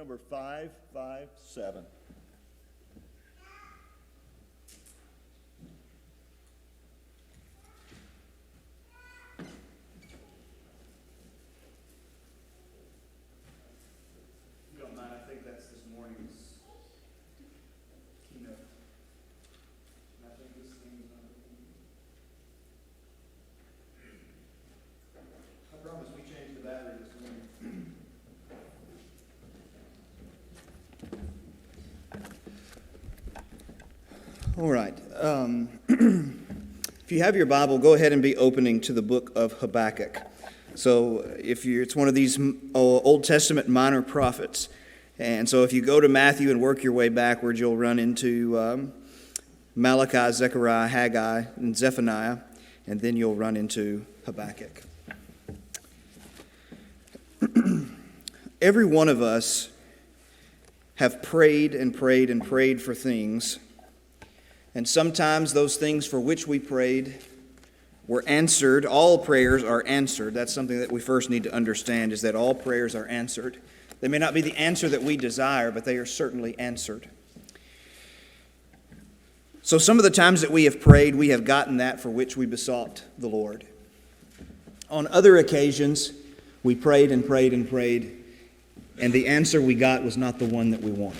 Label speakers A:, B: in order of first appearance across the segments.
A: number 557. If you don't mind, I think that's this morning's keynote. And I think this thing is number 1. I promise we changed the battery this morning. All right. If you have your Bible, go ahead and be opening to the book of Habakkuk. So it's one of these Old Testament minor prophets. And so if you go to Matthew and work your way backwards, you'll run into Malachi, Zechariah, Haggai, and Zephaniah, and then you'll run into Habakkuk. Every one of us have prayed and prayed and prayed for things. And sometimes those things for which we prayed were answered. All prayers are answered. That's something that we first need to understand, is that all prayers are answered. They may not be the answer that we desire, but they are certainly answered. So some of the times that we have prayed, we have gotten that for which we besought the Lord. On other occasions, we prayed and prayed and prayed, and the answer we got was not the one that we wanted.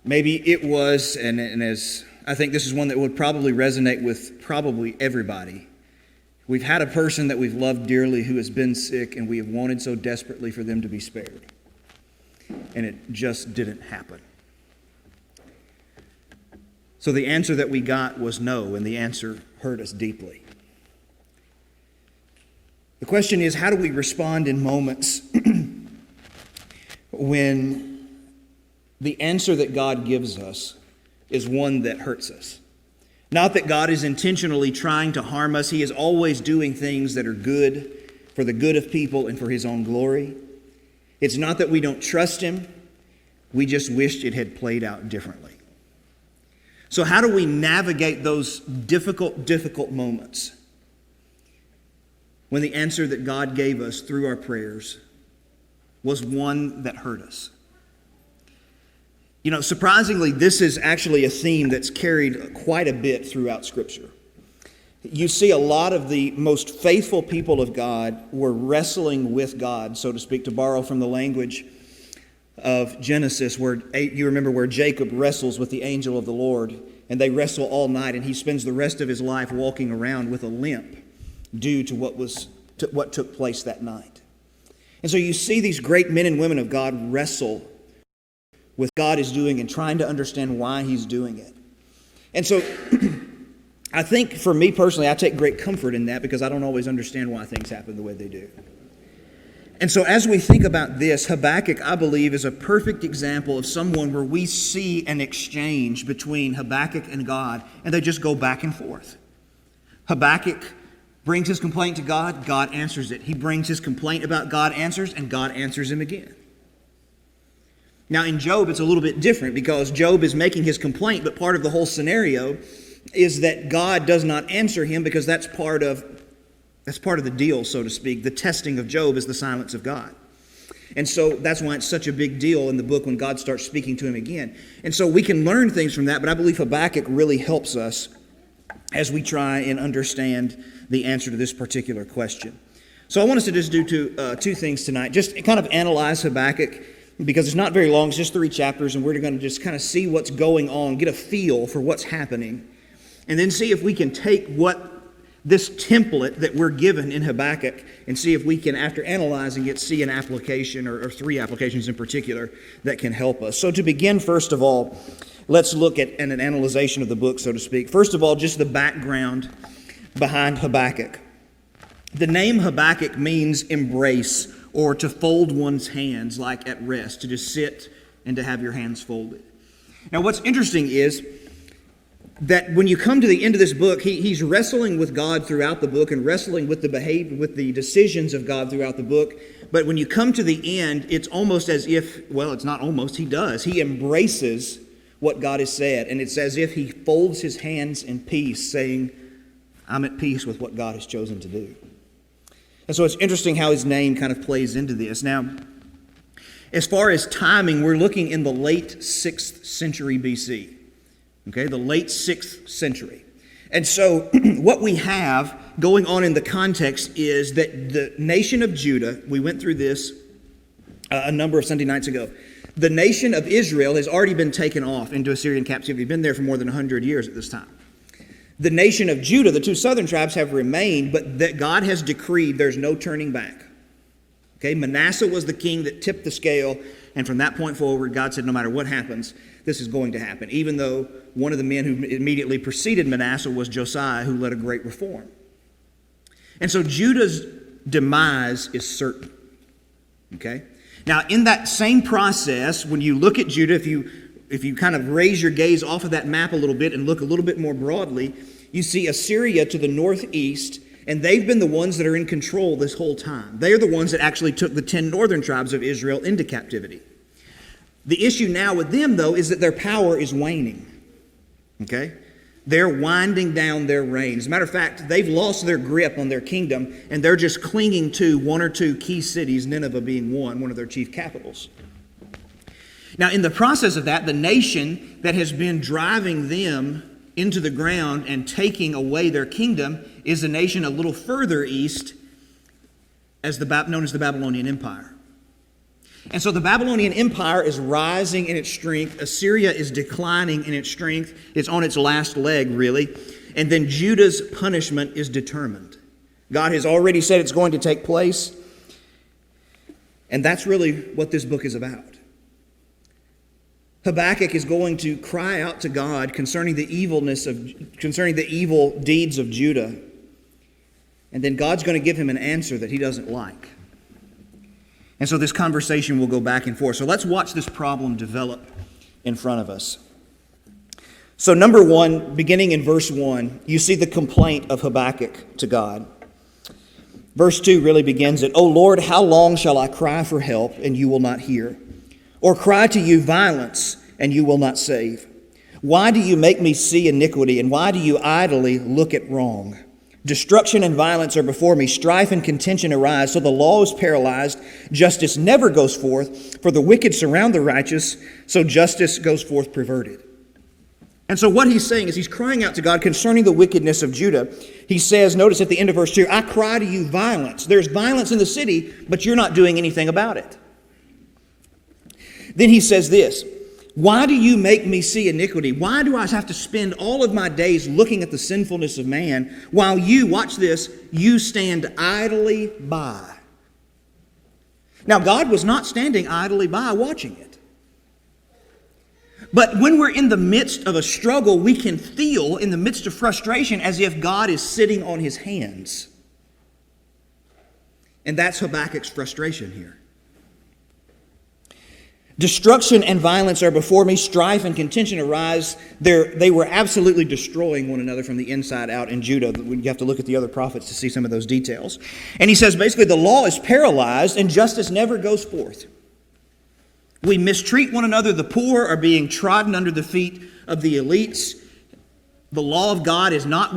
A: Maybe it was, and as I think this is one that would probably resonate with probably everybody. We've had a person that we've loved dearly who has been sick, and we have wanted so desperately for them to be spared. And it just didn't happen. So the answer that we got was no, and the answer hurt us deeply. The question is, how do we respond in moments when the answer that God gives us is one that hurts us? Not that God is intentionally trying to harm us. He is always doing things that are good for the good of people and for His own glory. It's not that we don't trust Him. We just wished it had played out differently. So how do we navigate those difficult moments when the answer that God gave us through our prayers was one that hurt us? You know, surprisingly, this is actually a theme that's carried quite a bit throughout Scripture. You see a lot of the most faithful people of God were wrestling with God, so to speak, to borrow from the language of Genesis, where you remember where Jacob wrestles with the angel of the Lord, and they wrestle all night, and he spends the rest of his life walking around with a limp due to what took place that night. And so you see these great men and women of God wrestle with God is doing and trying to understand why He's doing it. And so I think for me personally, I take great comfort in that because I don't always understand why things happen the way they do. And so as we think about this, Habakkuk, I believe, is a perfect example of someone where we see an exchange between Habakkuk and God, and they just go back and forth. Habakkuk brings his complaint to God, God answers it. He brings his complaint about God answers, and God answers him again. Now in Job, it's a little bit different because Job is making his complaint, but part of the whole scenario is that God does not answer him because that's part of the deal, so to speak. The testing of Job is the silence of God. And so that's why it's such a big deal in the book when God starts speaking to him again. And so we can learn things from that, but I believe Habakkuk really helps us as we try and understand the answer to this particular question. So I want us to just do two things tonight. Just kind of analyze Habakkuk, because it's not very long, it's just 3 chapters, and we're going to just kind of see what's going on, get a feel for what's happening, and then see if we can take this template that we're given in Habakkuk and see if we can, after analyzing it, see an application or 3 applications in particular that can help us. So to begin, first of all, let's look at an analyzation of the book, so to speak. First of all, just the background behind Habakkuk. The name Habakkuk means embrace, or to fold one's hands like at rest, to just sit and to have your hands folded. Now what's interesting is that when you come to the end of this book, he's wrestling with God throughout the book and wrestling with the decisions of God throughout the book. But when you come to the end, it's almost as if, well, it's not almost, he does. He embraces what God has said, and it's as if he folds his hands in peace, saying, I'm at peace with what God has chosen to do. And so it's interesting how his name kind of plays into this. Now, As far as timing, we're looking in the late 6th century BC. Okay, the late 6th century. And so what we have going on in the context is that the nation of Judah, we went through this a number of Sunday nights ago, the nation of Israel has already been taken off into Assyrian captivity, been there for more than 100 years at this time. The nation of Judah, the two southern tribes, have remained, but that God has decreed there's no turning back. Okay, Manasseh was the king that tipped the scale, and from that point forward, God said no matter what happens, this is going to happen, even though one of the men who immediately preceded Manasseh was Josiah, who led a great reform. And so Judah's demise is certain. Okay? Now, in that same process, when you look at Judah, if you kind of raise your gaze off of that map a little bit and look a little bit more broadly, you see Assyria to the northeast, and they've been the ones that are in control this whole time. They are the ones that actually took the 10 northern tribes of Israel into captivity. The issue now with them, though, is that their power is waning. Okay? They're winding down their reign. As a matter of fact, they've lost their grip on their kingdom, and they're just clinging to one or two key cities, Nineveh being one of their chief capitals. Now, in the process of that, the nation that has been driving them into the ground and taking away their kingdom is a nation a little further east, known as the Babylonian Empire. And so the Babylonian Empire is rising in its strength. Assyria is declining in its strength. It's on its last leg, really. And then Judah's punishment is determined. God has already said it's going to take place. And that's really what this book is about. Habakkuk is going to cry out to God concerning the evil deeds of Judah. And then God's going to give him an answer that he doesn't like. And so this conversation will go back and forth. So let's watch this problem develop in front of us. So number one, beginning in verse 1, you see the complaint of Habakkuk to God. Verse 2 really begins it. O Lord, how long shall I cry for help and you will not hear? Or cry to you violence and you will not save? Why do you make me see iniquity and why do you idly look at wrong? Destruction and violence are before me. Strife and contention arise. So the law is paralyzed. Justice never goes forth. For the wicked surround the righteous. So justice goes forth perverted. And so what he's saying is he's crying out to God concerning the wickedness of Judah. He says, notice at the end of verse 2, I cry to you violence. There's violence in the city, but you're not doing anything about it. Then he says this, why do you make me see iniquity? Why do I have to spend all of my days looking at the sinfulness of man while you, watch this, you stand idly by? Now, God was not standing idly by watching it. But when we're in the midst of a struggle, we can feel in the midst of frustration as if God is sitting on his hands. And that's Habakkuk's frustration here. Destruction and violence are before me. Strife and contention arise. They were absolutely destroying one another from the inside out in Judah. You have to look at the other prophets to see some of those details. And he says basically the law is paralyzed and justice never goes forth. We mistreat one another. The poor are being trodden under the feet of the elites. The law of God is not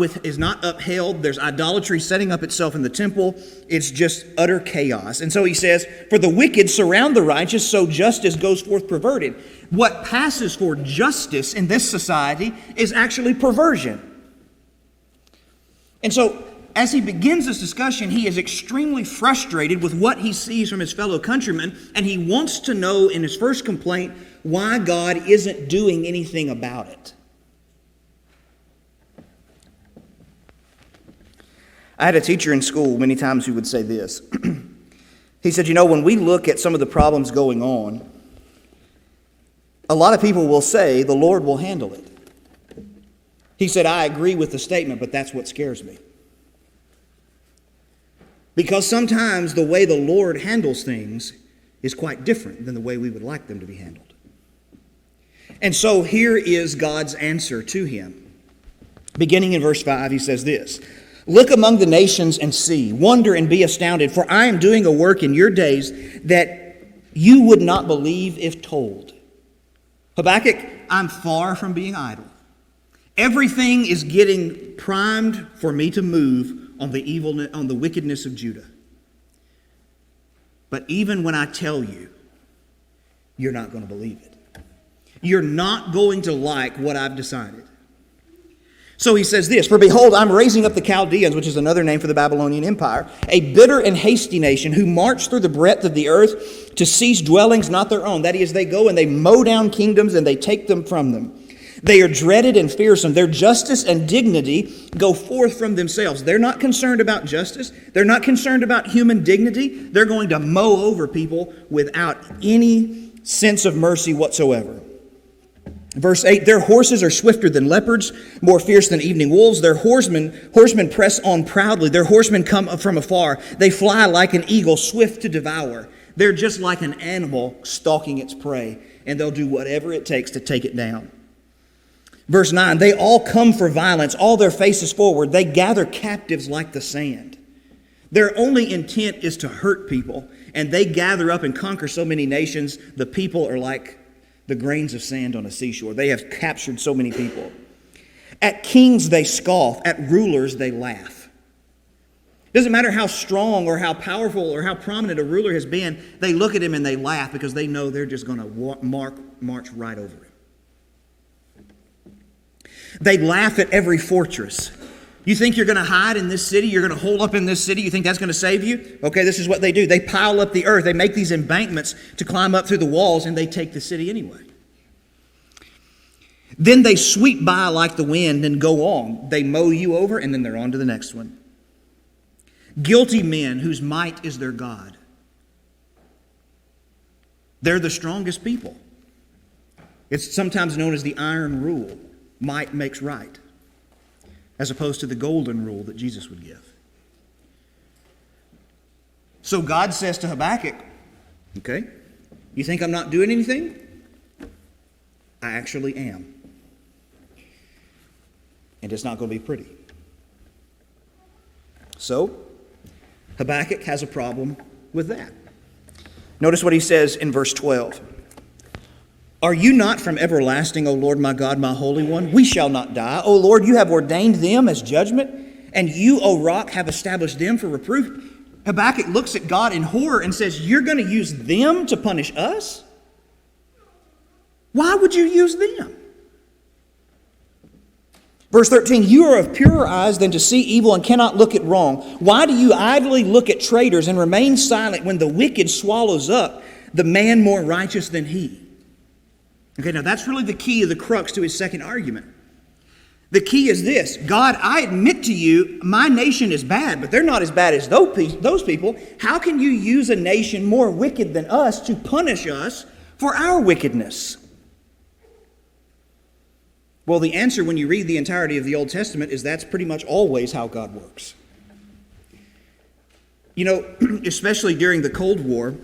A: upheld. There's idolatry setting up itself in the temple. It's just utter chaos. And so he says, for the wicked surround the righteous, so justice goes forth perverted. What passes for justice in this society is actually perversion. And so as he begins this discussion, he is extremely frustrated with what he sees from his fellow countrymen, and he wants to know in his first complaint why God isn't doing anything about it. I had a teacher in school many times who would say this. He said, when we look at some of the problems going on, a lot of people will say the Lord will handle it. He said, I agree with the statement, but that's what scares me. Because sometimes the way the Lord handles things is quite different than the way we would like them to be handled. And so here is God's answer to him. Beginning in verse 5, he says this, look among the nations and see, wonder and be astounded, for I am doing a work in your days that you would not believe if told. Habakkuk, I'm far from being idle. Everything is getting primed for me to move on the wickedness of Judah. But even when I tell you, you're not going to believe it. You're not going to like what I've decided. So he says this, "For behold, I'm raising up the Chaldeans," which is another name for the Babylonian Empire, "a bitter and hasty nation who march through the breadth of the earth to seize dwellings not their own." That is, they go and they mow down kingdoms and they take them from them. "They are dreaded and fearsome. Their justice and dignity go forth from themselves." They're not concerned about justice. They're not concerned about human dignity. They're going to mow over people without any sense of mercy whatsoever. Verse 8, "Their horses are swifter than leopards, more fierce than evening wolves. Their horsemen press on proudly. Their horsemen come from afar. They fly like an eagle, swift to devour." They're just like an animal stalking its prey, and they'll do whatever it takes to take it down. Verse 9, "They all come for violence, all their faces forward. They gather captives like the sand." Their only intent is to hurt people, and they gather up and conquer so many nations, the people are like the grains of sand on a seashore. They have captured so many people. "At kings they scoff, at rulers they laugh." Doesn't matter how strong or how powerful or how prominent a ruler has been, they look at him and they laugh because they know they're just going to march right over him. They laugh at every fortress. You think you're going to hide in this city? You're going to hole up in this city? You think that's going to save you? Okay, this is what they do. They pile up the earth. They make these embankments to climb up through the walls, and they take the city anyway. Then they sweep by like the wind and go on. They mow you over, and then they're on to the next one. Guilty men whose might is their God. They're the strongest people. It's sometimes known as the iron rule. Might makes right, as opposed to the golden rule that Jesus would give. So God says to Habakkuk, okay, you think I'm not doing anything? I actually am. And it's not going to be pretty. So, Habakkuk has a problem with that. Notice what he says in verse 12. "Are you not from everlasting, O Lord my God, my Holy One? We shall not die. O Lord, you have ordained them as judgment, and you, O rock, have established them for reproof." Habakkuk looks at God in horror and says, "You're going to use them to punish us? Why would you use them?" Verse 13, "You are of purer eyes than to see evil and cannot look at wrong. Why do you idly look at traitors and remain silent when the wicked swallows up the man more righteous than he?" Okay, now that's really the key of the crux to his second argument. The key is this: God, I admit to you, my nation is bad, but they're not as bad as those people. How can you use a nation more wicked than us to punish us for our wickedness? Well, the answer when you read the entirety of the Old Testament is that's pretty much always how God works. You know, especially during the Cold War,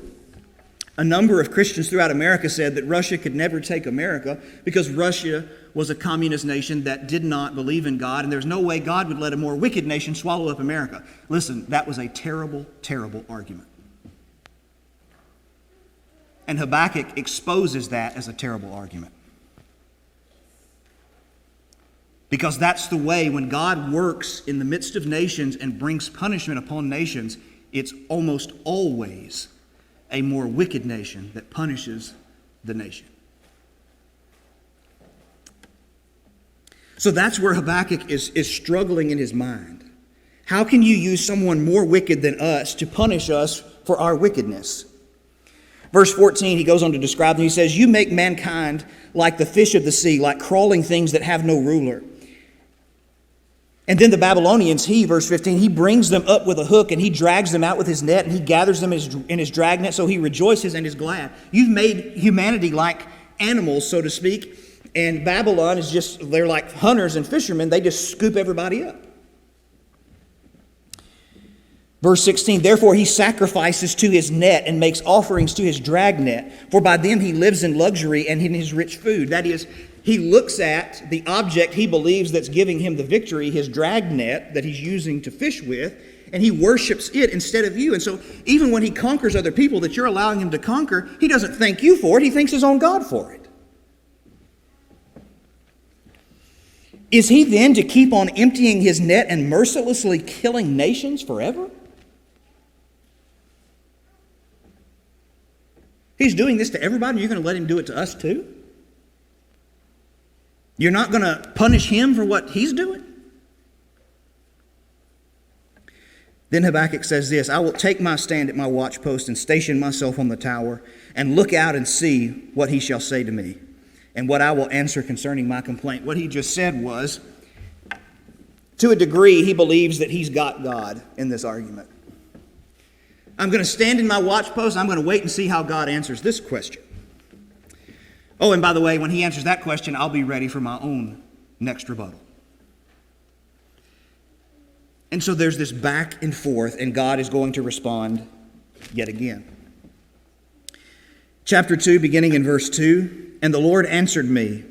A: a number of Christians throughout America said that Russia could never take America because Russia was a communist nation that did not believe in God, and there's no way God would let a more wicked nation swallow up America. Listen, that was a terrible, terrible argument. And Habakkuk exposes that as a terrible argument. Because that's the way when God works in the midst of nations and brings punishment upon nations, it's almost always a more wicked nation that punishes the nation. So that's where Habakkuk is struggling in his mind. How can you use someone more wicked than us to punish us for our wickedness? Verse 14, he goes on to describe them. He says, "You make mankind like the fish of the sea, like crawling things that have no ruler." And then the Babylonians, verse 15, he brings them up with a hook and he drags them out with his net and he gathers them in his dragnet, so he rejoices and is glad. You've made humanity like animals, so to speak, and Babylon is just, they're like hunters and fishermen. They just scoop everybody up. Verse 16, "Therefore he sacrifices to his net and makes offerings to his dragnet, for by them he lives in luxury and in his rich food." That is, he looks at the object he believes that's giving him the victory, his dragnet that he's using to fish with, and he worships it instead of you. And so even when he conquers other people that you're allowing him to conquer, he doesn't thank you for it, he thanks his own God for it. Is he then to keep on emptying his net and mercilessly killing nations forever? He's doing this to everybody, and you're going to let him do it to us too? You're not going to punish him for what he's doing? Then Habakkuk says this, I will take my stand at my watchpost and station myself on the tower and look out and see what he shall say to me and what I will answer concerning my complaint. What he just said was, to a degree, he believes that he's got God in this argument. I'm going to stand in my watchpost. I'm going to wait and see how God answers this question. Oh, and by the way, when he answers that question, I'll be ready for my own next rebuttal. And so there's this back and forth, and God is going to respond yet again. Chapter 2, beginning in verse 2, and the Lord answered me,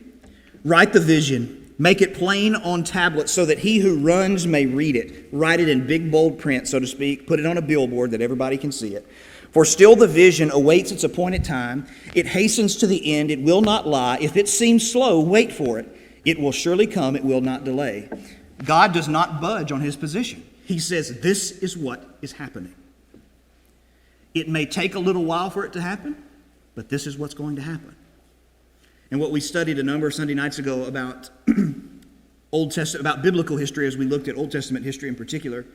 A: write the vision, make it plain on tablets so that he who runs may read it. Write it in big bold print, so to speak. Put it on a billboard that everybody can see it. For still the vision awaits its appointed time. It hastens to the end. It will not lie. If it seems slow, wait for it. It will surely come. It will not delay. God does not budge on his position. He says, this is what is happening. It may take a little while for it to happen, but this is what's going to happen. And what we studied a number of Sunday nights ago about about biblical history, as we looked at Old Testament history in particular,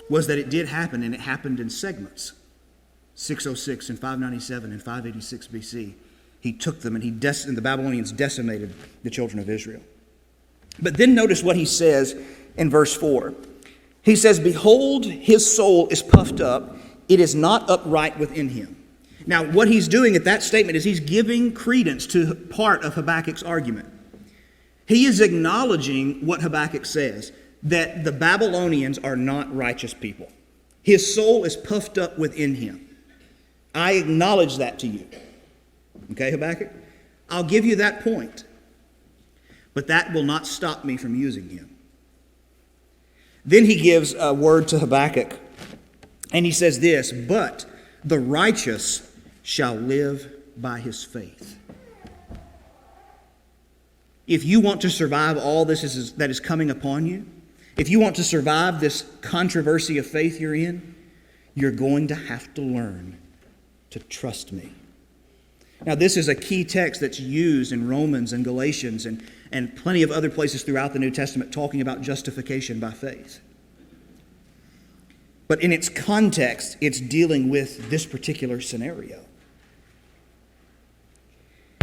A: was that it did happen, and it happened in segments. 606 and 597 and 586 BC. He took them, and the Babylonians decimated the children of Israel. But then notice what he says in verse 4. He says, behold, his soul is puffed up. It is not upright within him. Now, what he's doing at that statement is he's giving credence to part of Habakkuk's argument. He is acknowledging what Habakkuk says, that the Babylonians are not righteous people. His soul is puffed up within him. I acknowledge that to you. Okay, Habakkuk? I'll give you that point. But that will not stop me from using him. Then he gives a word to Habakkuk, and he says this, but the righteous shall live by his faith. If you want to survive all this that is coming upon you, if you want to survive this controversy of faith you're in, you're going to have to learn to trust me. Now, this is a key text that's used in Romans and Galatians and plenty of other places throughout the New Testament talking about justification by faith. But in its context, it's dealing with this particular scenario.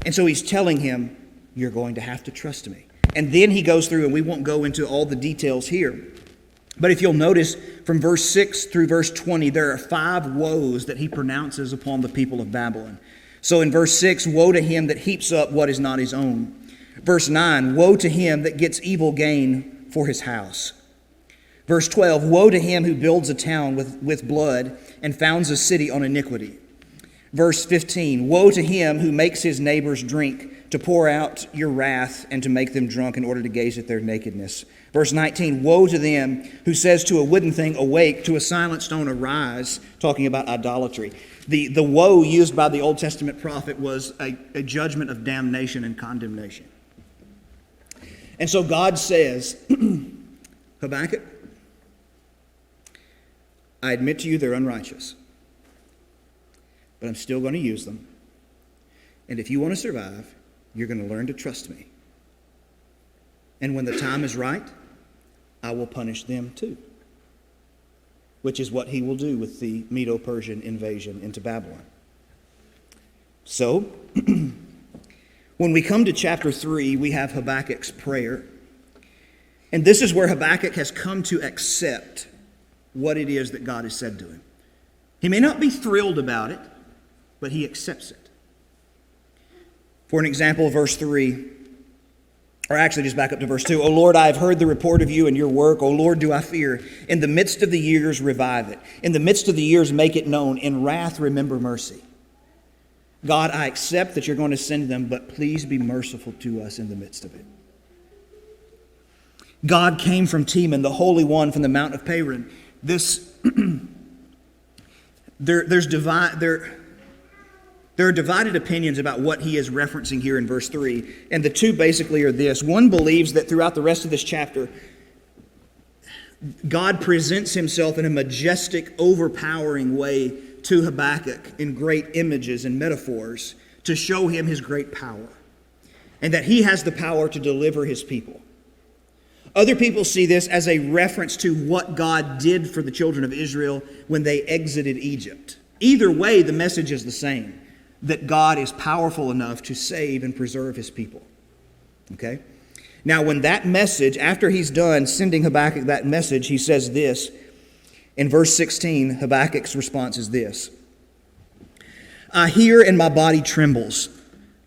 A: And so he's telling him, you're going to have to trust me. And then he goes through, and we won't go into all the details here, but if you'll notice from verse 6 through verse 20, there are 5 woes that he pronounces upon the people of Babylon. So in verse 6, woe to him that heaps up what is not his own. Verse 9, woe to him that gets evil gain for his house. Verse 12, woe to him who builds a town with blood and founds a city on iniquity. Verse 15, woe to him who makes his neighbors drink, to pour out your wrath and to make them drunk in order to gaze at their nakedness. Verse 19, woe to them who says to a wooden thing, awake, to a silent stone, arise, talking about idolatry. The woe used by the Old Testament prophet was a judgment of damnation and condemnation. And so God says, Habakkuk, I admit to you they're unrighteous, but I'm still going to use them. And if you want to survive, you're going to learn to trust me. And when the time is right, I will punish them too, which is what he will do with the Medo-Persian invasion into Babylon. So, when we come to chapter 3, we have Habakkuk's prayer. And this is where Habakkuk has come to accept what it is that God has said to him. He may not be thrilled about it, but he accepts it. For an example, verse 3, or actually just back up to verse 2. O Lord, I have heard the report of you and your work. O Lord, do I fear. In the midst of the years, revive it. In the midst of the years, make it known. In wrath, remember mercy. God, I accept that you're going to send them, but please be merciful to us in the midst of it. God came from Teman, the Holy One from the Mount of Paran. There are divided opinions about what he is referencing here in verse 3. And the two basically are this. One believes that throughout the rest of this chapter, God presents himself in a majestic, overpowering way to Habakkuk in great images and metaphors to show him his great power and that he has the power to deliver his people. Other people see this as a reference to what God did for the children of Israel when they exited Egypt. Either way, the message is the same, that God is powerful enough to save and preserve his people. Okay? Now, when that message, after he's done sending Habakkuk that message, he says this. In verse 16, Habakkuk's response is this. I hear and my body trembles.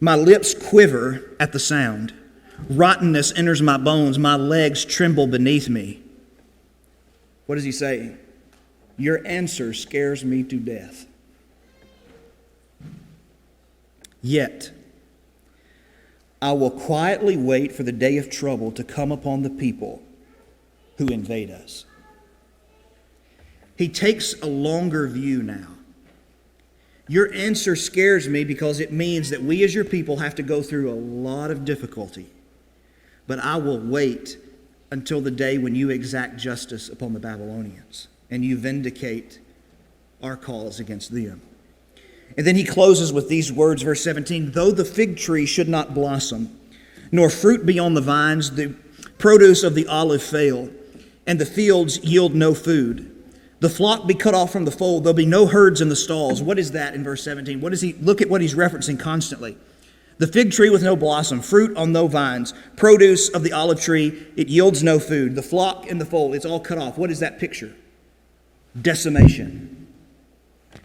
A: My lips quiver at the sound. Rottenness enters my bones. My legs tremble beneath me. What is he saying? Your answer scares me to death. Yet, I will quietly wait for the day of trouble to come upon the people who invade us. He takes a longer view now. Your answer scares me because it means that we as your people have to go through a lot of difficulty. But I will wait until the day when you exact justice upon the Babylonians and you vindicate our cause against them. And then he closes with these words, verse 17, though the fig tree should not blossom, nor fruit be on the vines, the produce of the olive fail, and the fields yield no food. The flock be cut off from the fold, there'll be no herds in the stalls. What is that in verse 17? What is he? Look at what he's referencing constantly. The fig tree with no blossom, fruit on no vines, produce of the olive tree, it yields no food. The flock in the fold, it's all cut off. What is that picture? Decimation.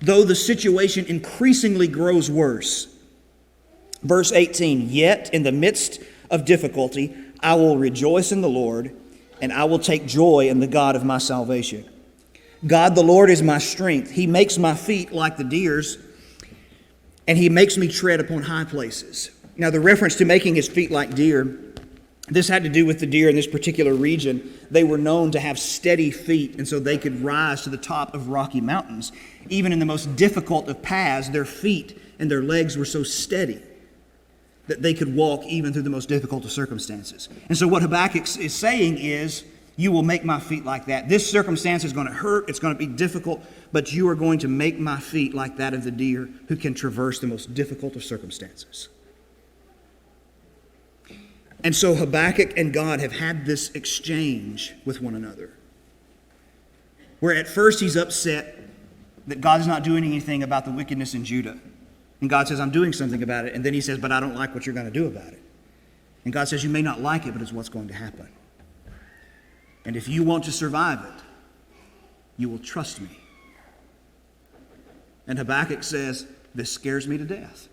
A: Though the situation increasingly grows worse. Verse 18, yet in the midst of difficulty, I will rejoice in the Lord, and I will take joy in the God of my salvation. God the Lord is my strength. He makes my feet like the deer's, and he makes me tread upon high places. Now, the reference to making his feet like deer, this had to do with the deer in this particular region. They were known to have steady feet, and so they could rise to the top of rocky mountains. Even in the most difficult of paths, their feet and their legs were so steady that they could walk even through the most difficult of circumstances. And so what Habakkuk is saying is, you will make my feet like that. This circumstance is going to hurt, it's going to be difficult, but you are going to make my feet like that of the deer who can traverse the most difficult of circumstances. And so Habakkuk and God have had this exchange with one another, where at first he's upset that God is not doing anything about the wickedness in Judah. And God says, I'm doing something about it. And then he says, but I don't like what you're going to do about it. And God says, you may not like it, but it's what's going to happen. And if you want to survive it, you will trust me. And Habakkuk says, this scares me to death.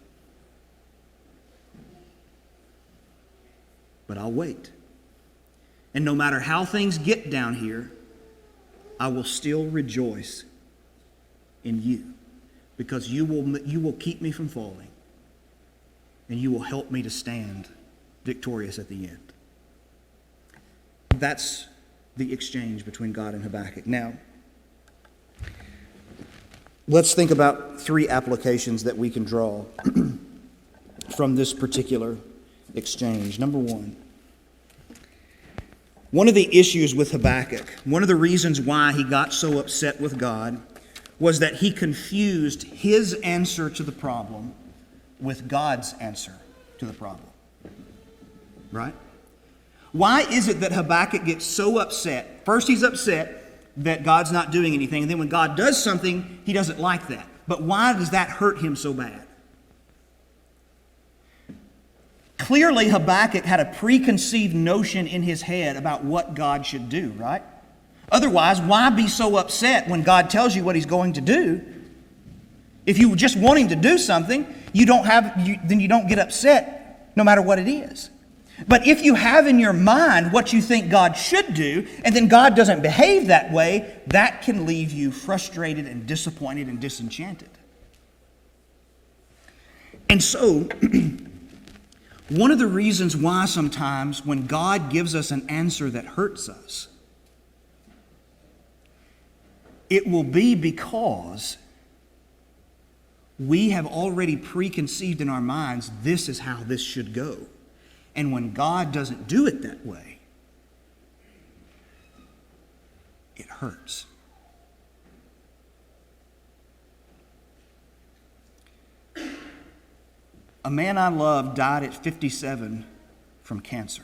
A: But I'll wait. And no matter how things get down here, I will still rejoice in you. Because you will keep me from falling. And you will help me to stand victorious at the end. That's the exchange between God and Habakkuk. Now, let's think about three applications that we can draw from this particular exchange. Number one of the issues with Habakkuk, one of the reasons why he got so upset with God, was that he confused his answer to the problem with God's answer to the problem. Right? Why is it that Habakkuk gets so upset? First, he's upset that God's not doing anything, and then when God does something, he doesn't like that. But why does that hurt him so bad? Clearly, Habakkuk had a preconceived notion in his head about what God should do, right? Otherwise, why be so upset when God tells you what he's going to do? If you just want him to do something, then you don't get upset no matter what it is. But if you have in your mind what you think God should do, and then God doesn't behave that way, that can leave you frustrated and disappointed and disenchanted. And so, one of the reasons why sometimes when God gives us an answer that hurts us, it will be because we have already preconceived in our minds, this is how this should go. And when God doesn't do it that way, it hurts. A man I loved died at 57 from cancer.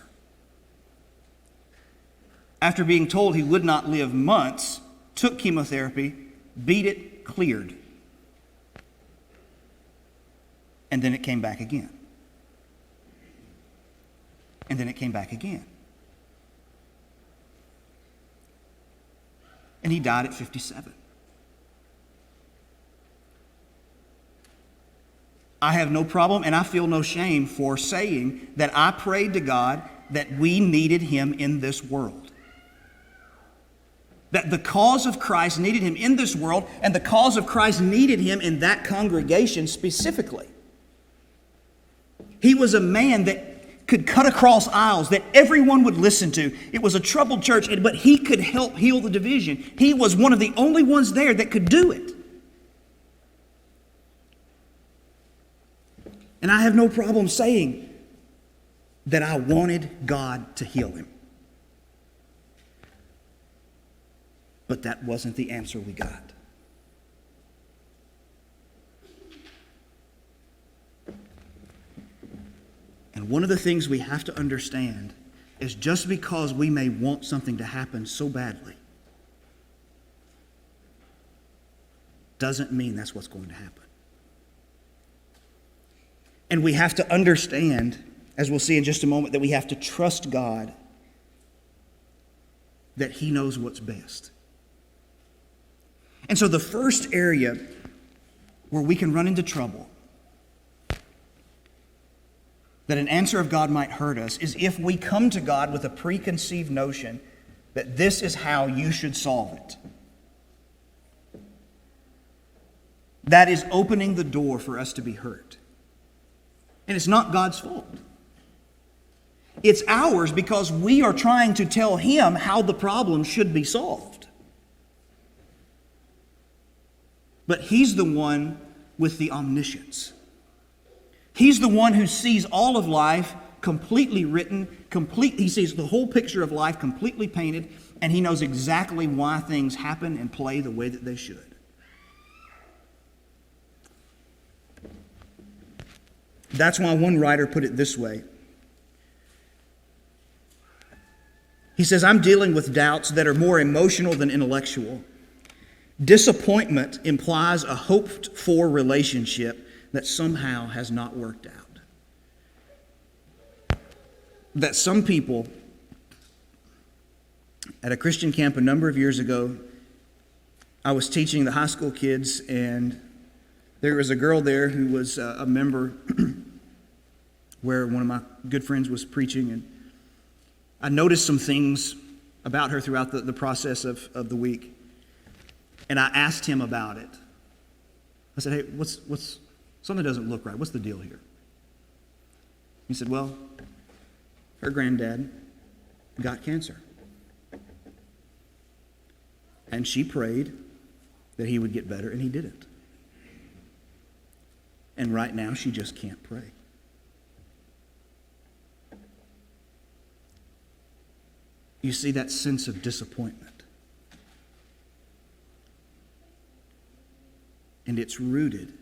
A: After being told he would not live months, took chemotherapy, beat it, cleared. And then it came back again. And then it came back again. And he died at 57. I have no problem and I feel no shame for saying that I prayed to God that we needed him in this world. That the cause of Christ needed him in this world, and the cause of Christ needed him in that congregation specifically. He was a man that could cut across aisles, that everyone would listen to. It was a troubled church, but he could help heal the division. He was one of the only ones there that could do it. And I have no problem saying that I wanted God to heal him. But that wasn't the answer we got. And one of the things we have to understand is just because we may want something to happen so badly doesn't mean that's what's going to happen. And we have to understand, as we'll see in just a moment, that we have to trust God that he knows what's best. And so the first area where we can run into trouble, that an answer of God might hurt us, is if we come to God with a preconceived notion that this is how you should solve it. That is opening the door for us to be hurt. And it's not God's fault. It's ours because we are trying to tell him how the problem should be solved. But he's the one with the omniscience. He's the one who sees all of life completely written, he sees the whole picture of life completely painted, and he knows exactly why things happen and play the way that they should. That's why one writer put it this way. He says, I'm dealing with doubts that are more emotional than intellectual. Disappointment implies a hoped-for relationship that somehow has not worked out. That some people at a Christian camp a number of years ago, I was teaching the high school kids, and there was a girl there who was a member where one of my good friends was preaching, and I noticed some things about her throughout the process of the week. And I asked him about it. I said, hey, what's something doesn't look right. What's the deal here? He said, well, her granddad got cancer. And she prayed that he would get better, and he didn't. And right now, she just can't pray. You see that sense of disappointment. And it's rooted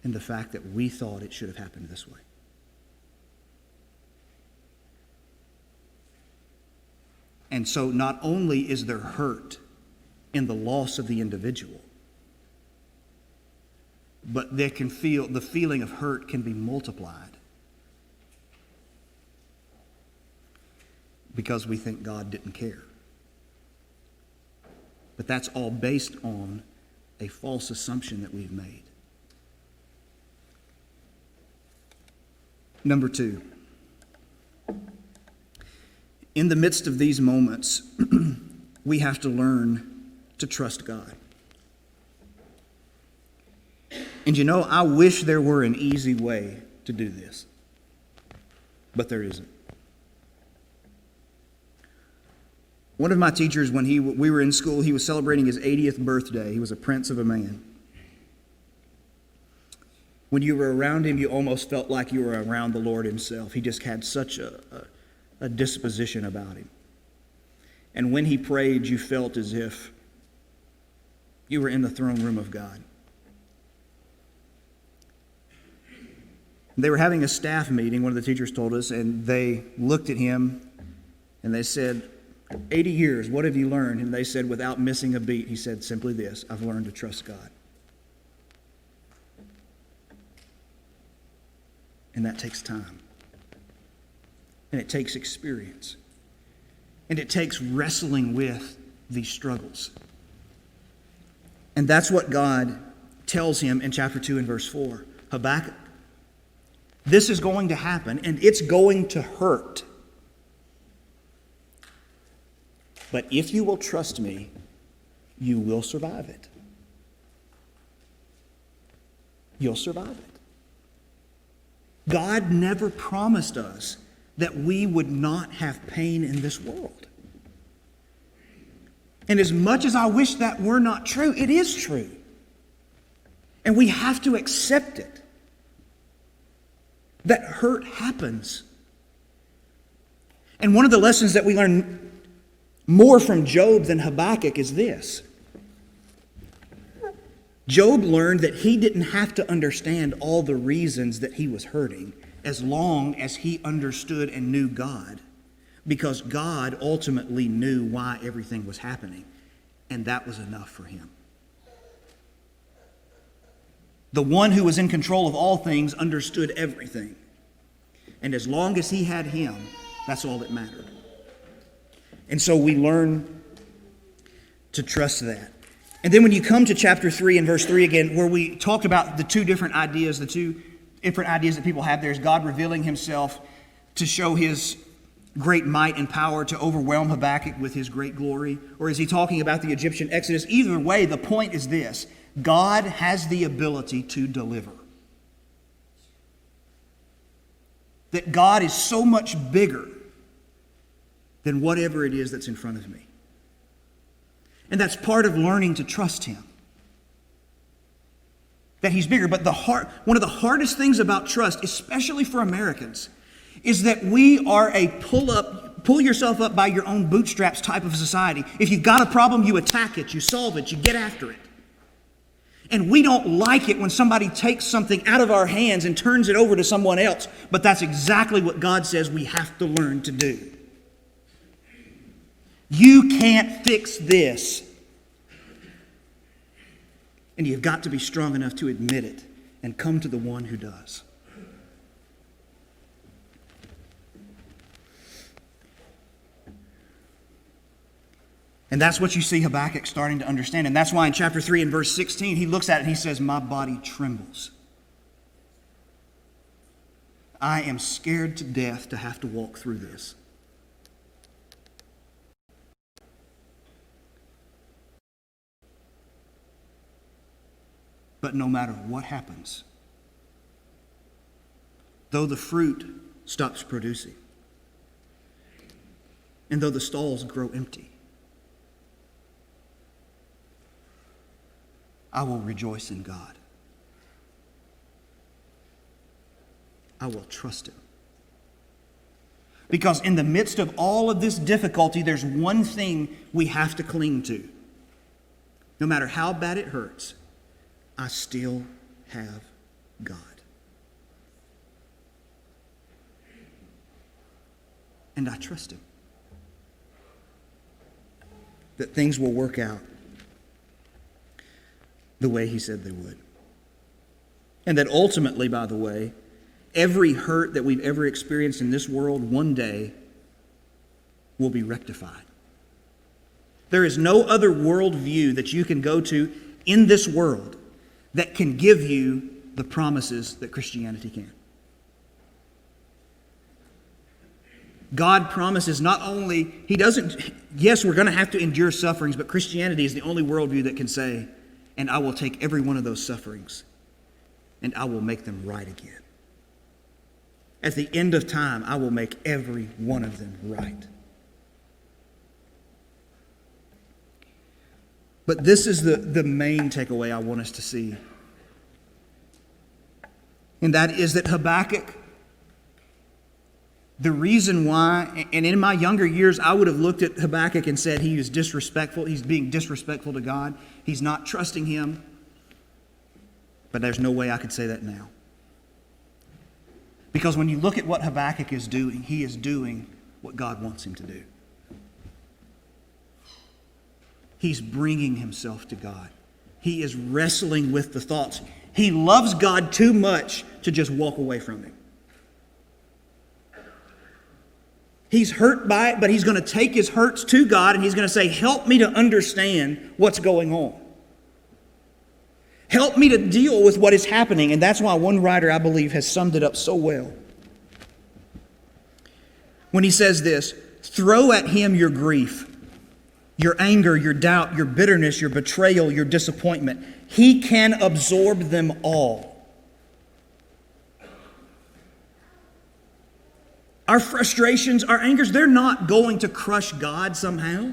A: in the fact that we thought it should have happened this way. And so not only is there hurt in the loss of the individual, but they can feel the feeling of hurt can be multiplied because we think God didn't care. But that's all based on a false assumption that we've made. Number two, in the midst of these moments, we have to learn to trust God. And you know, I wish there were an easy way to do this, but there isn't. One of my teachers, when we were in school, he was celebrating his 80th birthday. He was a prince of a man. When you were around him, you almost felt like you were around the Lord himself. He just had such a disposition about him. And when he prayed, you felt as if you were in the throne room of God. They were having a staff meeting, one of the teachers told us, and they looked at him and they said, 80 years, what have you learned? And they said, without missing a beat, he said simply this: I've learned to trust God. And that takes time. And it takes experience. And it takes wrestling with these struggles. And that's what God tells him in chapter 2 and verse 4. Habakkuk, this is going to happen, and it's going to hurt. But if you will trust me, you will survive it. You'll survive it. God never promised us that we would not have pain in this world. And as much as I wish that were not true, it is true. And we have to accept it. That hurt happens. And one of the lessons that we learn more from Job than Habakkuk is this. Job learned that he didn't have to understand all the reasons that he was hurting as long as he understood and knew God, because God ultimately knew why everything was happening, and that was enough for him. The one who was in control of all things understood everything, and as long as he had him, that's all that mattered. And so we learn to trust that. And then when you come to chapter 3 and verse 3 again, where we talked about the two different ideas that people have, there's God revealing himself to show his great might and power, to overwhelm Habakkuk with his great glory, or is he talking about the Egyptian exodus? Either way, the point is this: God has the ability to deliver. That God is so much bigger than whatever it is that's in front of me. And that's part of learning to trust him. That he's bigger. But one of the hardest things about trust, especially for Americans, is that we are a pull yourself up by your own bootstraps type of society. If you've got a problem, you attack it, you solve it, you get after it. And we don't like it when somebody takes something out of our hands and turns it over to someone else. But that's exactly what God says we have to learn to do. You can't fix this. And you've got to be strong enough to admit it and come to the one who does. And that's what you see Habakkuk starting to understand. And that's why in chapter 3 and verse 16, he looks at it and he says, my body trembles. I am scared to death to have to walk through this. But no matter what happens, though the fruit stops producing, and though the stalls grow empty, I will rejoice in God. I will trust him. Because in the midst of all of this difficulty, there's one thing we have to cling to. No matter how bad it hurts, I still have God. And I trust him. That things will work out the way he said they would. And that ultimately, by the way, every hurt that we've ever experienced in this world one day will be rectified. There is no other worldview that you can go to in this world that can give you the promises that Christianity can. God promises not only, yes, we're going to have to endure sufferings, but Christianity is the only worldview that can say, and I will take every one of those sufferings and I will make them right again. At the end of time, I will make every one of them right. But this is the main takeaway I want us to see. And that is that Habakkuk, the reason why, and in my younger years, I would have looked at Habakkuk and said he is disrespectful. He's being disrespectful to God. He's not trusting him. But there's no way I could say that now. Because when you look at what Habakkuk is doing, he is doing what God wants him to do. He's bringing himself to God. He is wrestling with the thoughts. He loves God too much to just walk away from him. He's hurt by it, but he's going to take his hurts to God and he's going to say, help me to understand what's going on. Help me to deal with what is happening. And that's why one writer, I believe, has summed it up so well. When he says this, throw at him your grief, your anger, your doubt, your bitterness, your betrayal, your disappointment. He can absorb them all. Our frustrations, our angers, they're not going to crush God somehow.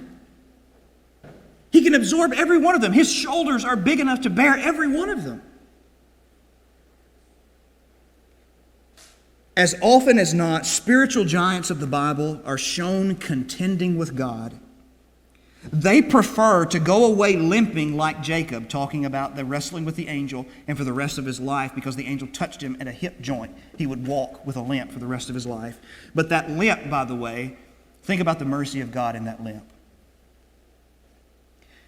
A: He can absorb every one of them. His shoulders are big enough to bear every one of them. As often as not, spiritual giants of the Bible are shown contending with God. They prefer to go away limping like Jacob, talking about the wrestling with the angel, and for the rest of his life, because the angel touched him at a hip joint, he would walk with a limp for the rest of his life. But that limp, by the way, think about the mercy of God in that limp.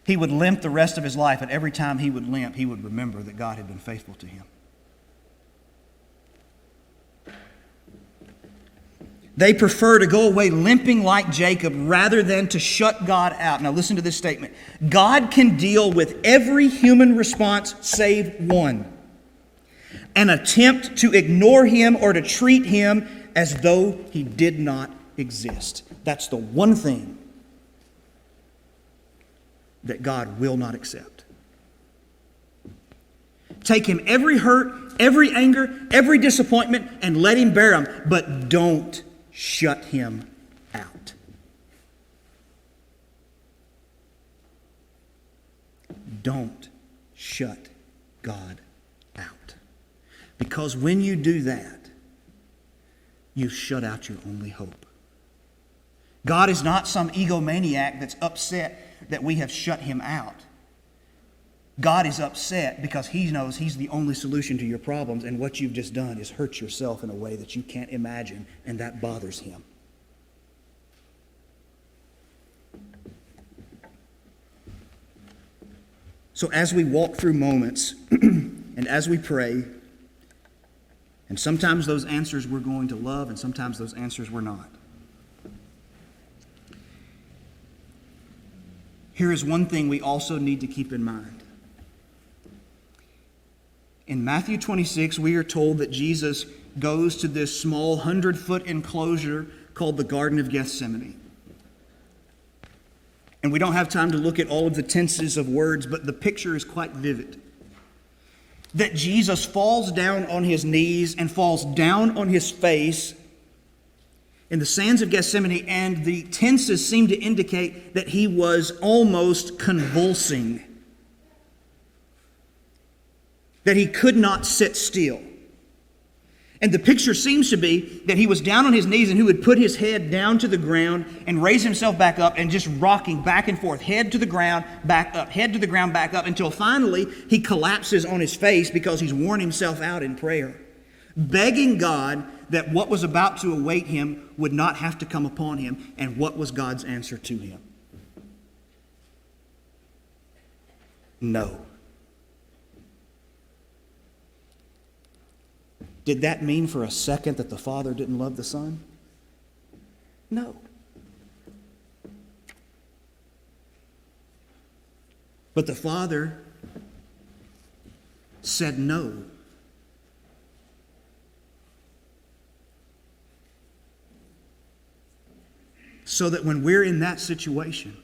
A: He would limp the rest of his life, and every time he would limp, he would remember that God had been faithful to him. They prefer to go away limping like Jacob rather than to shut God out. Now listen to this statement. God can deal with every human response save one. An attempt to ignore him or to treat him as though he did not exist. That's the one thing that God will not accept. Take him every hurt, every anger, every disappointment, and let him bear them, but don't shut him out. Don't shut God out. Because when you do that, you shut out your only hope. God is not some egomaniac that's upset that we have shut him out. God is upset because he knows he's the only solution to your problems, and what you've just done is hurt yourself in a way that you can't imagine, and that bothers him. So as we walk through moments and as we pray, and sometimes those answers we're going to love and sometimes those answers we're not. Here is one thing we also need to keep in mind. In Matthew 26, we are told that Jesus goes to this small 100-foot enclosure called the Garden of Gethsemane. And we don't have time to look at all of the tenses of words, but the picture is quite vivid. That Jesus falls down on his knees and falls down on his face in the sands of Gethsemane, and the tenses seem to indicate that he was almost convulsing. That he could not sit still. And the picture seems to be that he was down on his knees and he would put his head down to the ground and raise himself back up and just rocking back and forth, head to the ground, back up, head to the ground, back up, until finally he collapses on his face because he's worn himself out in prayer, begging God that what was about to await him would not have to come upon him. And what was God's answer to him? No. Did that mean for a second that the Father didn't love the Son? No. But the Father said no. So that when we're in that situation,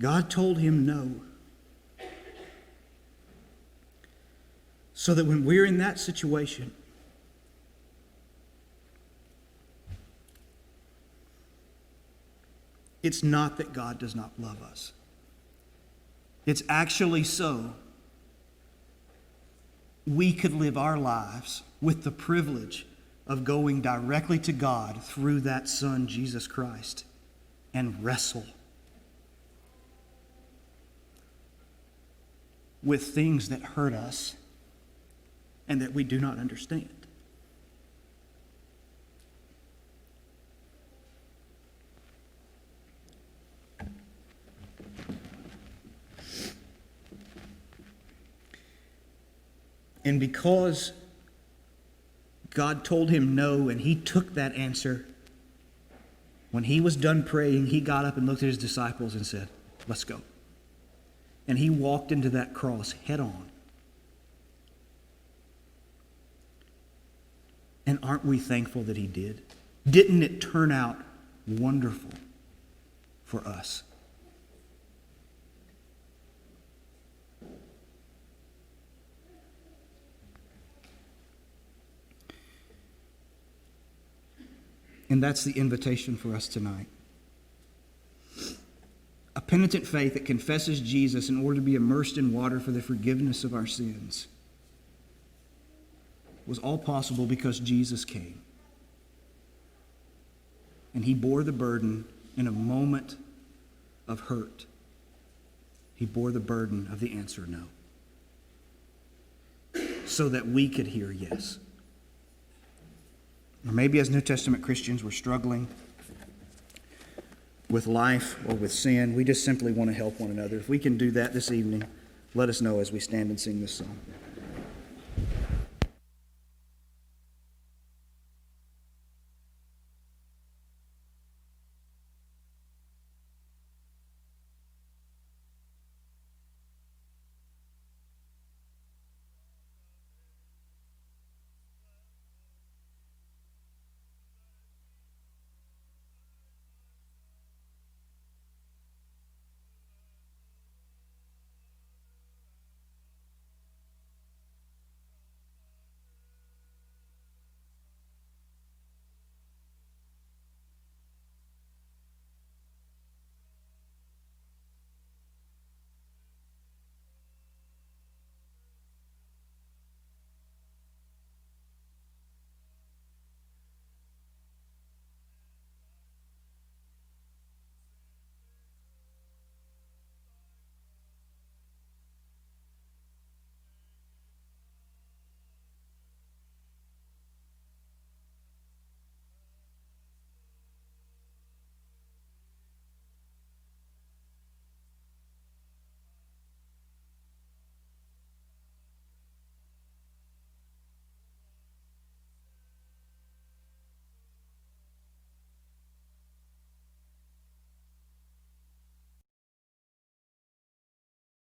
A: God told him no. So that when we're in that situation, it's not that God does not love us. It's actually so we could live our lives with the privilege of going directly to God through that Son, Jesus Christ, and wrestle with things that hurt us and that we do not understand. And because God told him no, and he took that answer, when he was done praying, he got up and looked at his disciples and said, "Let's go." And he walked into that cross head on. And aren't we thankful that he did? Didn't it turn out wonderful for us? And that's the invitation for us tonight. A penitent faith that confesses Jesus in order to be immersed in water for the forgiveness of our sins was all possible because Jesus came. And he bore the burden in a moment of hurt. He bore the burden of the answer no, so that we could hear yes. Or maybe as New Testament Christians we're struggling with life or with sin. We just simply want to help one another. If we can do that this evening, let us know as we stand and sing this song.